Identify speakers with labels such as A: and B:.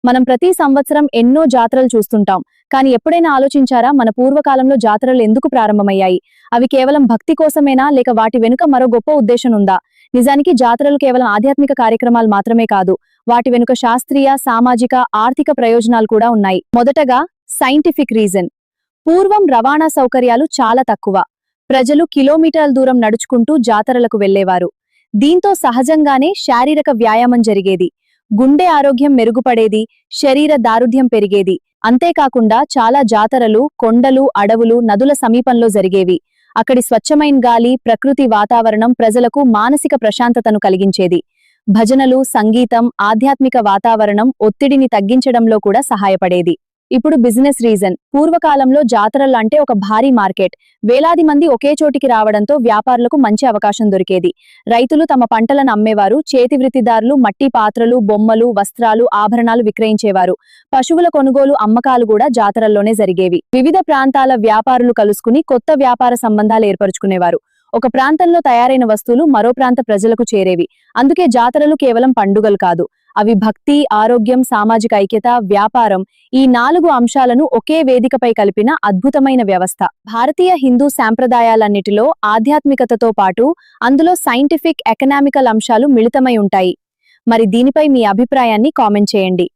A: మనం ప్రతి సంవత్సరం ఎన్నో జాతరలు చూస్తుంటాం. కానీ ఎప్పుడైనా ఆలోచించారా మన పూర్వకాలంలో జాతరలు ఎందుకు ప్రారంభమయ్యాయి? అవి కేవలం భక్తి కోసమేనా లేక వాటి వెనుక మరో గొప్ప ఉద్దేశం ఉందా? నిజానికి జాతరలు కేవలం ఆధ్యాత్మిక కార్యక్రమాలు మాత్రమే కాదు. వాటి వెనుక శాస్త్రీయ, సామాజిక, ఆర్థిక ప్రయోజనాలు కూడా ఉన్నాయి. మొదటగా సైంటిఫిక్ రీజన్. పూర్వం రవాణా సౌకర్యాలు చాలా తక్కువ. ప్రజలు కిలోమీటర్ల దూరం నడుచుకుంటూ జాతరలకు వెళ్లేవారు. దీంతో సహజంగానే శారీరక వ్యాయామం జరిగేది. గుండె ఆరోగ్యం మెరుగుపడేది, శరీర దారుఢ్యం పెరిగేది. అంతేకాకుండా చాలా జాతరలు కొండలు, అడవులు, నదుల సమీపంలో జరిగేవి. అక్కడి స్వచ్ఛమైన గాలి, ప్రకృతి వాతావరణం ప్రజలకు మానసిక ప్రశాంతతను కలిగించేది. భజనలు, సంగీతం, ఆధ్యాత్మిక వాతావరణం ఒత్తిడిని తగ్గించడంలో కూడా సహాయపడేది. ఇప్పుడు బిజినెస్ రీజన్. పూర్వకాలంలో జాతరలంటే ఒక భారీ మార్కెట్. వేలాది మంది ఒకే చోటికి రావడంతో వ్యాపారులకు మంచి అవకాశం దొరికేది. రైతులు తమ పంటలను అమ్మేవారు. చేతివృత్తిదారులు మట్టి పాత్రలు, బొమ్మలు, వస్త్రాలు, ఆభరణాలు విక్రయించేవారు. పశువుల కొనుగోలు, అమ్మకాలు కూడా జాతరల్లోనే జరిగేవి. వివిధ ప్రాంతాల వ్యాపారులు కలుసుకుని కొత్త వ్యాపార సంబంధాలు ఏర్పరచుకునేవారు. ఒక ప్రాంతంలో తయారైన వస్తువులు మరో ప్రాంత ప్రజలకు చేరేవి. అందుకే జాతరలు కేవలం పండుగలు కాదు, అవి భక్తి, ఆరోగ్యం, సామాజిక ఐక్యత, వ్యాపారం, ఈ 4 అంశాలను ఒకే వేదికపై కలిపిన అద్భుతమైన వ్యవస్థ. భారతీయ హిందూ సాంప్రదాయాలన్నిటిలో ఆధ్యాత్మికతతో పాటు అందులో సైంటిఫిక్, ఎకనామికల్ అంశాలు మిళితమై ఉంటాయి. మరి దీనిపై మీ అభిప్రాయాన్ని కామెంట్ చేయండి.